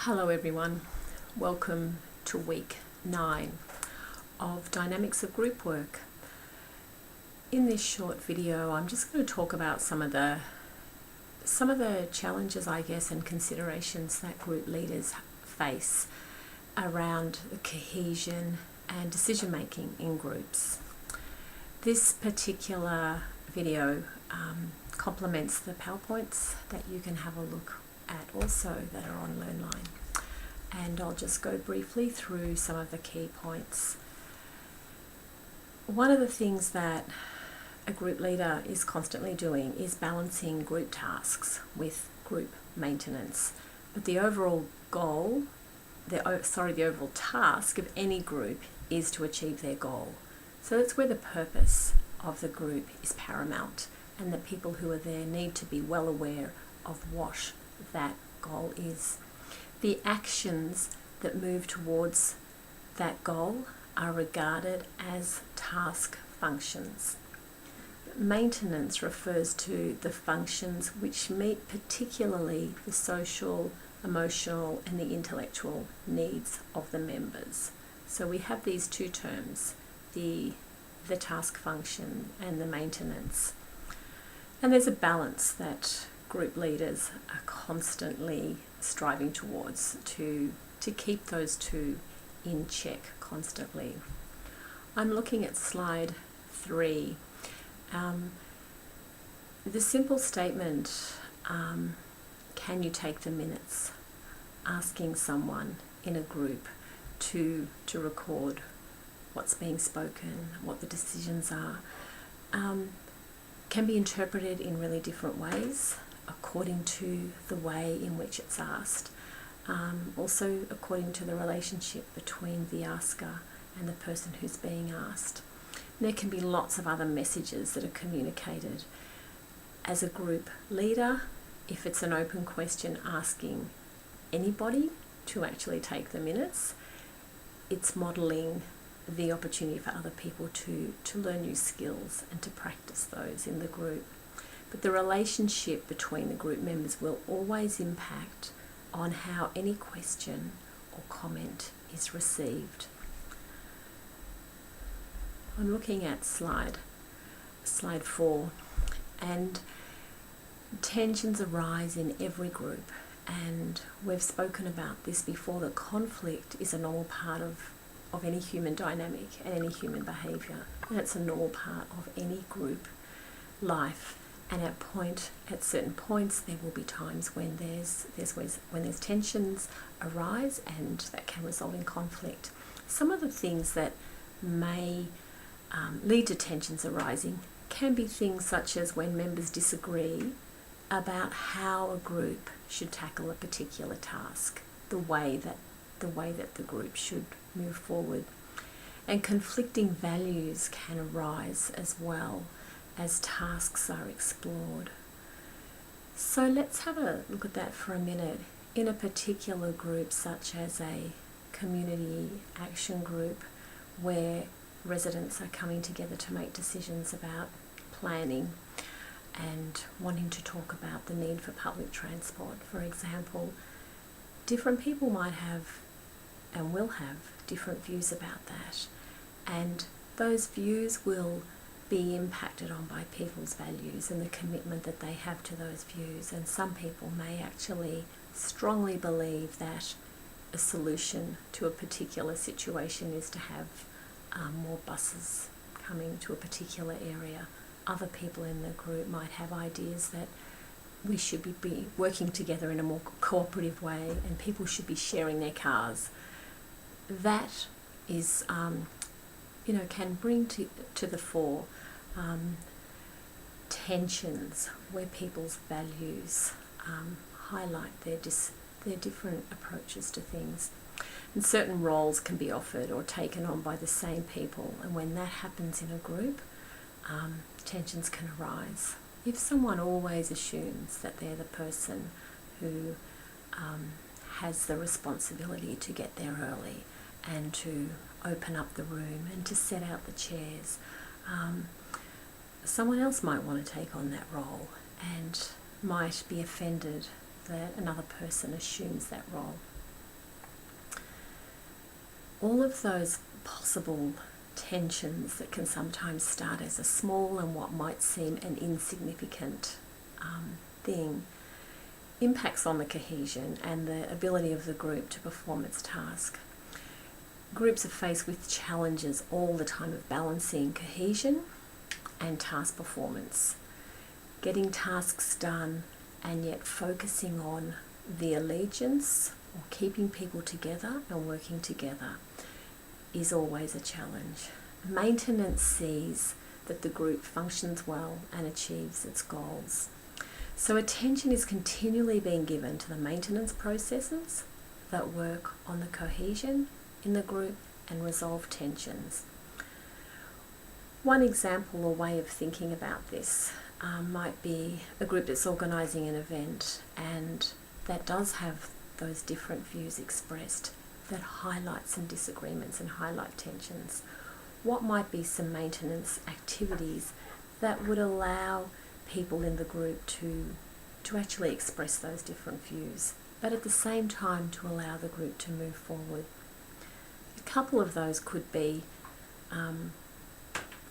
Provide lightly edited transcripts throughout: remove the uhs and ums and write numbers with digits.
Hello everyone, welcome to week 9 of Dynamics of Group Work. In this short video I'm just going to talk about some of the challenges, I guess, and considerations that group leaders face around the cohesion and decision making in groups. This particular video complements the PowerPoints that you can have a look at also that are on LearnLine, and I'll just go briefly through some of the key points. One of the things that a group leader is constantly doing is balancing group tasks with group maintenance, but the overall goal, the overall task of any group is to achieve their goal. So that's where the purpose of the group is paramount, and the people who are there need to be well aware of what that goal is. The actions that move towards that goal are regarded as task functions. Maintenance refers to the functions which meet particularly the social, emotional and the intellectual needs of the members. So we have these two terms, the task function and the maintenance. And there's a balance that group leaders are constantly striving towards to keep those two in check constantly. I'm looking at slide 3. The simple statement, can you take the minutes, asking someone in a group to record what's being spoken, what the decisions are, can be interpreted in really different ways according to the way in which it's asked. Also according to the relationship between the asker and the person who's being asked. And there can be lots of other messages that are communicated. As a group leader, if it's an open question asking anybody to actually take the minutes, it's modelling the opportunity for other people to learn new skills and to practice those in the group. But the relationship between the group members will always impact on how any question or comment is received. I'm looking at slide 4, and tensions arise in every group, and we've spoken about this before, that conflict is a normal part of any human dynamic and any human behaviour, and it's a normal part of any group life. And at certain points there will be times when there's tensions arise and that can result in conflict. Some of the things that may lead to tensions arising can be things such as when members disagree about how a group should tackle a particular task, the way that the group should move forward. And conflicting values can arise as well as tasks are explored. So let's have a look at that for a minute. In a particular group, such as a community action group, where residents are coming together to make decisions about planning and wanting to talk about the need for public transport, for example, different people might have and will have different views about that, and those views will be impacted on by people's values and the commitment that they have to those views. And some people may actually strongly believe that a solution to a particular situation is to have more buses coming to a particular area. Other people in the group might have ideas that we should be working together in a more cooperative way and people should be sharing their cars. That is can bring to the fore tensions where people's values highlight their different approaches to things. And certain roles can be offered or taken on by the same people, and when that happens in a group, tensions can arise. If someone always assumes that they're the person who has the responsibility to get there early and to open up the room and to set out the chairs, someone else might want to take on that role and might be offended that another person assumes that role. all of those possible tensions that can sometimes start as a small and what might seem an insignificant thing impacts on the cohesion and the ability of the group to perform its task. Groups are faced with challenges all the time of balancing cohesion and task performance. Getting tasks done and yet focusing on the allegiance or keeping people together and working together is always a challenge. Maintenance sees that the group functions well and achieves its goals. So attention is continually being given to the maintenance processes that work on the cohesion in the group and resolve tensions. One example or way of thinking about this might be a group that's organising an event and that does have those different views expressed that highlight some disagreements and highlight tensions. What might be some maintenance activities that would allow people in the group to actually express those different views, but at the same time to allow the group to move forward? A couple of those could be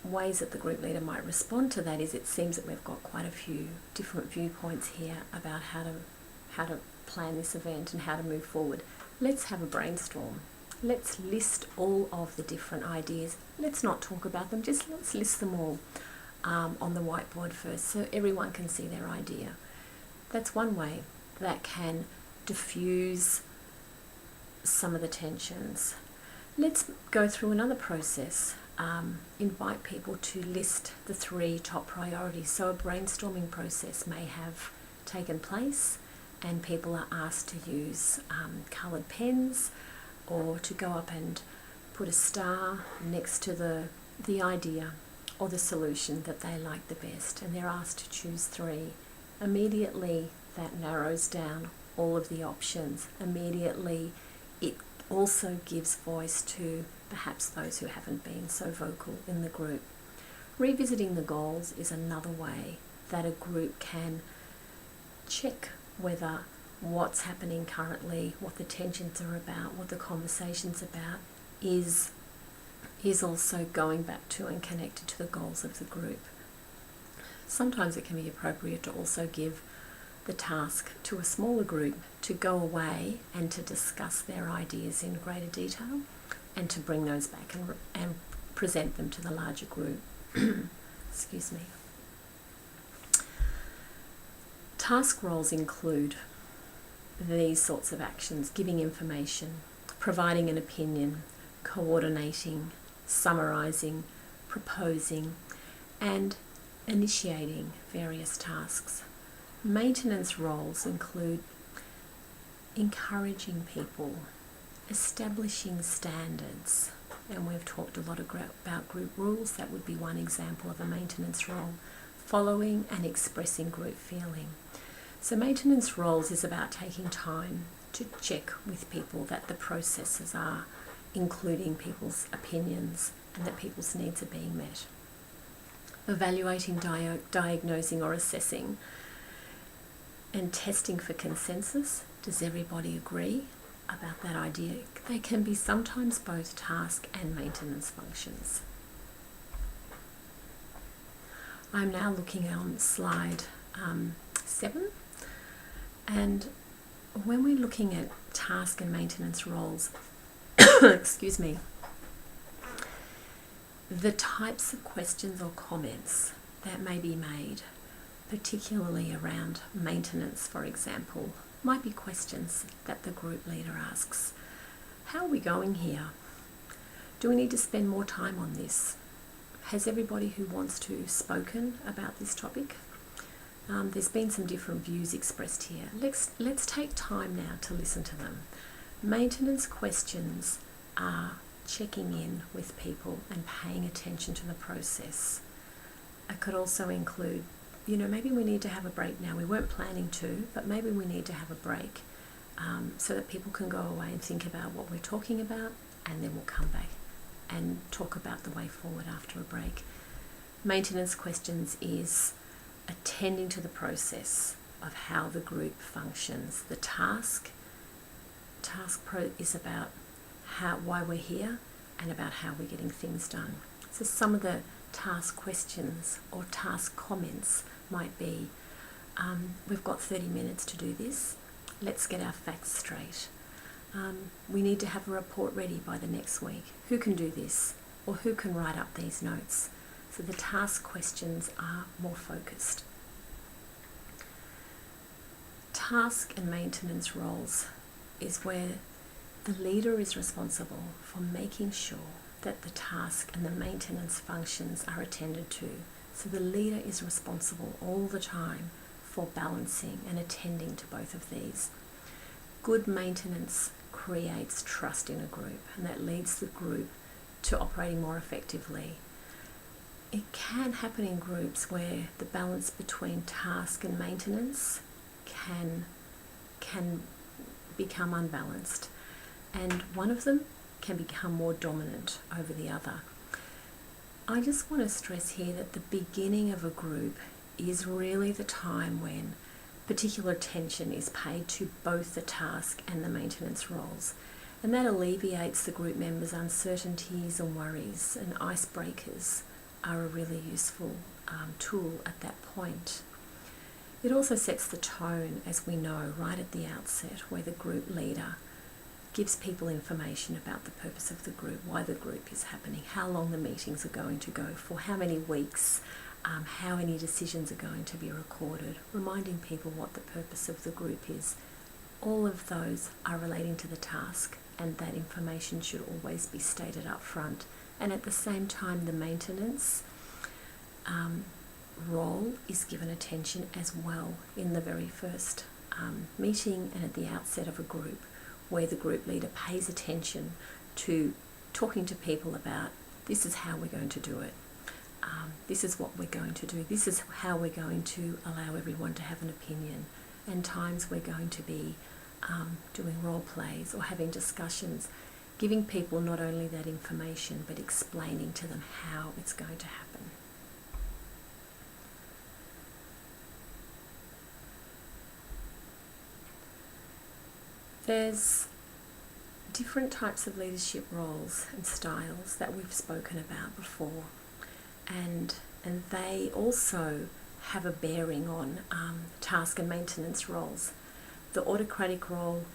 ways that the group leader might respond to that. Is it seems that we've got quite a few different viewpoints here about how to plan this event and how to move forward. Let's have a brainstorm. Let's list all of the different ideas. Let's not talk about them, just let's list them all on the whiteboard first so everyone can see their idea. That's one way that can diffuse some of the tensions. Let's go through another process. Invite people to list the 3 top priorities. So a brainstorming process may have taken place and people are asked to use coloured pens or to go up and put a star next to the idea or the solution that they like the best, and they're asked to choose 3. Immediately that narrows down all of the options. Immediately it also gives voice to perhaps those who haven't been so vocal in the group. Revisiting the goals is another way that a group can check whether what's happening currently, what the tensions are about, what the conversation's about, is also going back to and connected to the goals of the group. Sometimes it can be appropriate to also give the task to a smaller group to go away and to discuss their ideas in greater detail and to bring those back and present them to the larger group. Excuse me. Task roles include these sorts of actions: giving information, providing an opinion, coordinating, summarising, proposing, and initiating various tasks. Maintenance roles include encouraging people, establishing standards, and we've talked a lot about group rules. That would be one example of a maintenance role. Following and expressing group feeling. So maintenance roles is about taking time to check with people that the processes are including people's opinions and that people's needs are being met. Evaluating, diagnosing or assessing and testing for consensus. Does everybody agree about that idea? They can be sometimes both task and maintenance functions. I'm now looking on slide 7, and when we're looking at task and maintenance roles, excuse me, the types of questions or comments that may be made, particularly around maintenance, for example, might be questions that the group leader asks. How are we going here? Do we need to spend more time on this? Has everybody who wants to spoken about this topic? There's been some different views expressed here. Let's take time now to listen to them. Maintenance questions are checking in with people and paying attention to the process. It could also include, maybe we need to have a break now. We weren't planning to, but maybe we need to have a break so that people can go away and think about what we're talking about, and then we'll come back and talk about the way forward after a break. Maintenance questions is attending to the process of how the group functions. The task is about why we're here, and about how we're getting things done. So some of the task questions or task comments might be, we've got 30 minutes to do this. Let's get our facts straight. We need to have a report ready by the next week. Who can do this? Or who can write up these notes? So the task questions are more focused. Task and maintenance roles is where the leader is responsible for making sure that the task and the maintenance functions are attended to. So the leader is responsible all the time for balancing and attending to both of these. Good maintenance creates trust in a group, and that leads the group to operating more effectively. It can happen in groups where the balance between task and maintenance can become unbalanced, and one of them can become more dominant over the other. I just want to stress here that the beginning of a group is really the time when particular attention is paid to both the task and the maintenance roles, and that alleviates the group members' uncertainties and worries, and icebreakers are a really useful tool at that point. It also sets the tone, as we know, right at the outset, where the group leader gives people information about the purpose of the group, why the group is happening, how long the meetings are going to go for, how many weeks, how many decisions are going to be recorded, reminding people what the purpose of the group is. All of those are relating to the task, and that information should always be stated up front. And at the same time, the maintenance role is given attention as well in the very first meeting and at the outset of a group, where the group leader pays attention to talking to people about, this is how we're going to do it. This is what we're going to do. This is how we're going to allow everyone to have an opinion. And times we're going to be doing role plays or having discussions, giving people not only that information but explaining to them how it's going to happen. There's different types of leadership roles and styles that we've spoken about before, and they also have a bearing on task and maintenance roles. The autocratic role,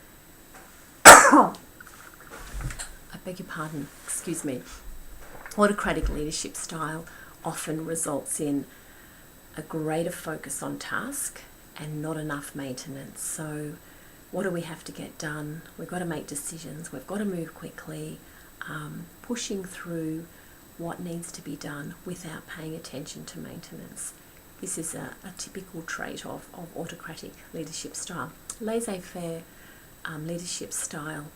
I beg your pardon, excuse me, autocratic leadership style often results in a greater focus on task and not enough maintenance. So what do we have to get done? We've got to make decisions, we've got to move quickly, pushing through what needs to be done without paying attention to maintenance. This is a typical trait of autocratic leadership style. Laissez-faire leadership style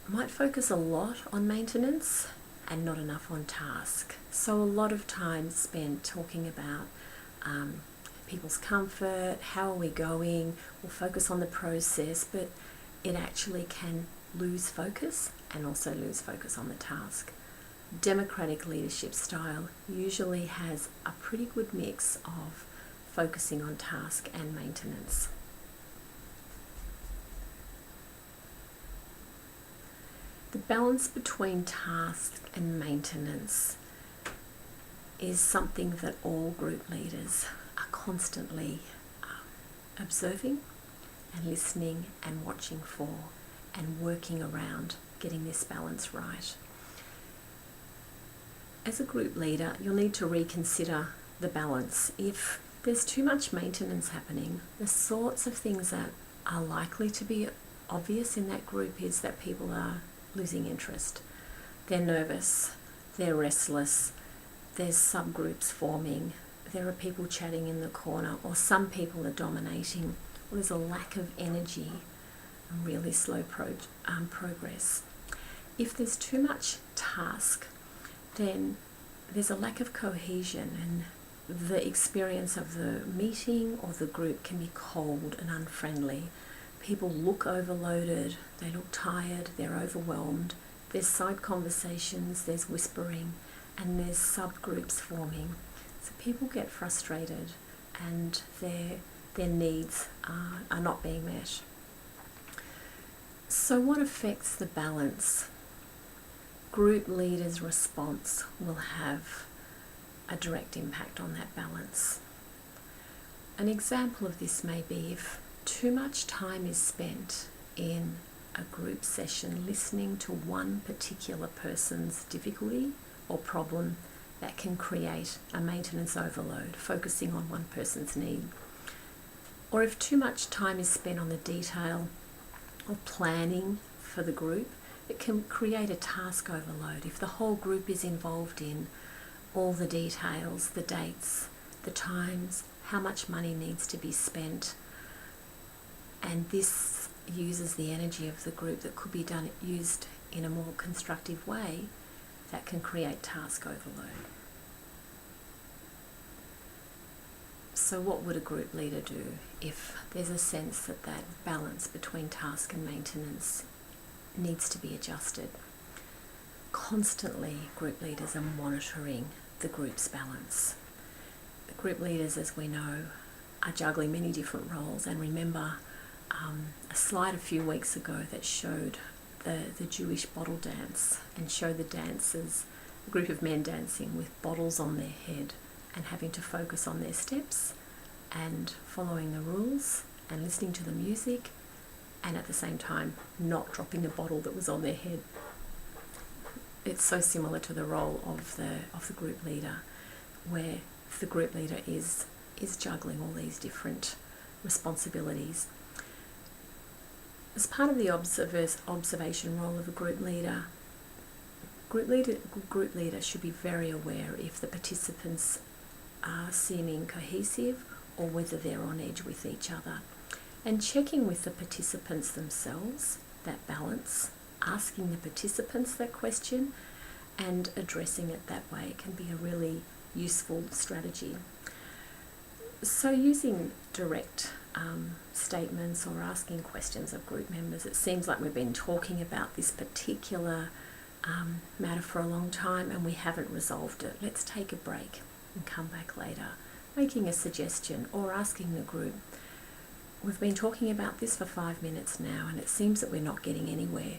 might focus a lot on maintenance and not enough on task. So a lot of time spent talking about people's comfort, how are we going, we'll focus on the process, but it actually can lose focus and also lose focus on the task. Democratic leadership style usually has a pretty good mix of focusing on task and maintenance. The balance between task and maintenance is something that all group leaders are constantly observing and listening and watching for and working around getting this balance right. As a group leader, you'll need to reconsider the balance. If there's too much maintenance happening, the sorts of things that are likely to be obvious in that group is that people are losing interest. They're nervous, they're restless, there's subgroups forming, there are people chatting in the corner, or some people are dominating, or there's a lack of energy and really slow progress. If there's too much task, then there's a lack of cohesion, and the experience of the meeting or the group can be cold and unfriendly. People look overloaded, they look tired, they're overwhelmed. There's side conversations, there's whispering, and there's subgroups forming. So people get frustrated and their needs are not being met. So what affects the balance? Group leaders' response will have a direct impact on that balance. An example of this may be if too much time is spent in a group session listening to one particular person's difficulty or problem, that can create a maintenance overload, focusing on one person's need. Or if too much time is spent on the detail of planning for the group, it can create a task overload. If the whole group is involved in all the details, the dates, the times, how much money needs to be spent, and this uses the energy of the group that could be used in a more constructive way, that can create task overload. So what would a group leader do if there's a sense that that balance between task and maintenance needs to be adjusted? Constantly, group leaders are monitoring the group's balance. The group leaders, as we know, are juggling many different roles. And remember a slide a few weeks ago that showed the Jewish bottle dance, and showed the dancers, a group of men dancing with bottles on their head and having to focus on their steps and following the rules and listening to the music, and at the same time not dropping the bottle that was on their head. It's so similar to the role of the group leader, where the group leader is juggling all these different responsibilities. As part of the observation role of a group leader should be very aware if the participants are seeming cohesive or whether they're on edge with each other, and checking with the participants themselves that balance, asking the participants that question and addressing it that way can be a really useful strategy. So using direct statements or asking questions of group members, it seems like we've been talking about this particular matter for a long time and we haven't resolved it. Let's take a break and come back later, making a suggestion or asking the group, we've been talking about this for 5 minutes now and it seems that we're not getting anywhere.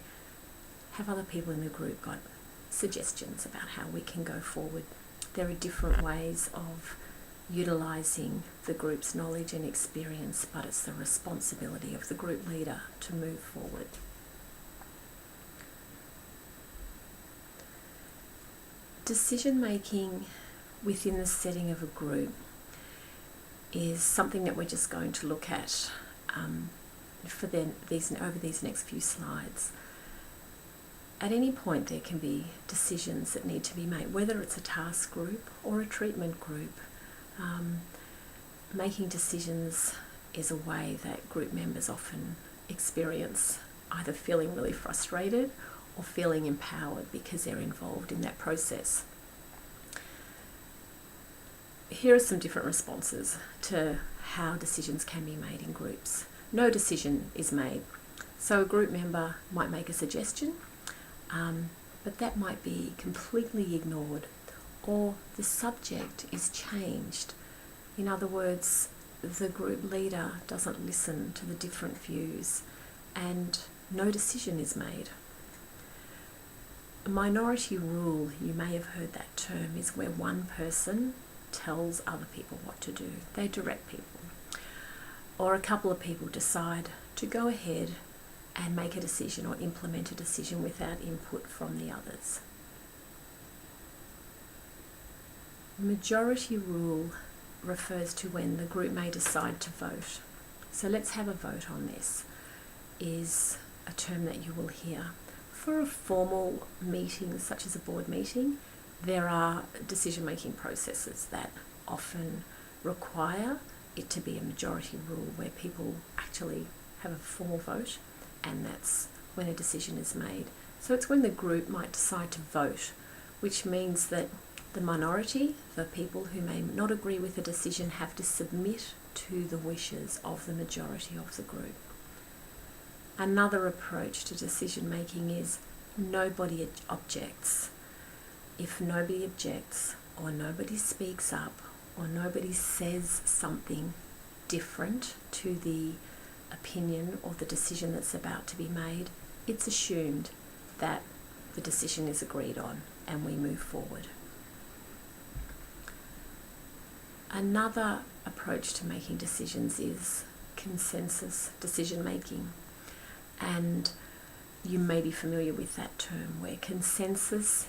Have other people in the group got suggestions about how we can go forward? There are different ways of utilising the group's knowledge and experience, but it's the responsibility of the group leader to move forward. Decision making within the setting of a group is something that we're just going to look at over these next few slides. At any point there can be decisions that need to be made, whether it's a task group or a treatment group. Making decisions is a way that group members often experience either feeling really frustrated or feeling empowered because they're involved in that process. Here are some different responses to how decisions can be made in groups. No decision is made. So a group member might make a suggestion, but that might be completely ignored, or the subject is changed. In other words, the group leader doesn't listen to the different views and no decision is made. A minority rule, you may have heard that term, is where one person tells other people what to do. They direct people. Or a couple of people decide to go ahead and make a decision or implement a decision without input from the others. Majority rule refers to when the group may decide to vote. So let's have a vote on this, is a term that you will hear. For a formal meeting, such as a board meeting, there are decision-making processes that often require it to be a majority rule where people actually have a formal vote, and that's when a decision is made. So it's when the group might decide to vote, which means that the minority, the people who may not agree with the decision, have to submit to the wishes of the majority of the group. Another approach to decision making is nobody objects. If nobody objects, or nobody speaks up, or nobody says something different to the opinion or the decision that's about to be made, it's assumed that the decision is agreed on and we move forward. Another approach to making decisions is consensus decision making, and you may be familiar with that term, where consensus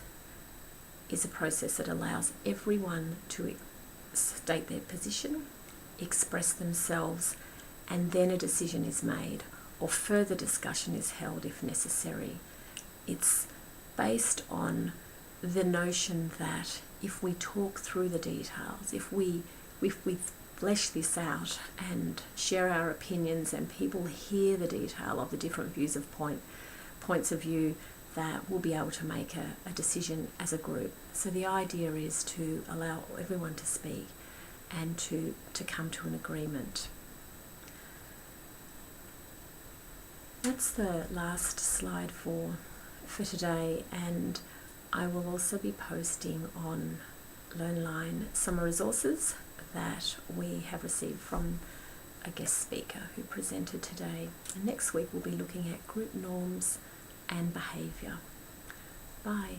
is a process that allows everyone to state their position, express themselves, and then a decision is made or further discussion is held if necessary. It's based on the notion that if we talk through the details, if we flesh this out and share our opinions and people hear the detail of the different points of view, that we'll be able to make a decision as a group. So the idea is to allow everyone to speak and to come to an agreement. That's the last slide for today, and I will also be posting on LearnLine some resources that we have received from a guest speaker who presented today. And next week we'll be looking at group norms and behaviour. Bye.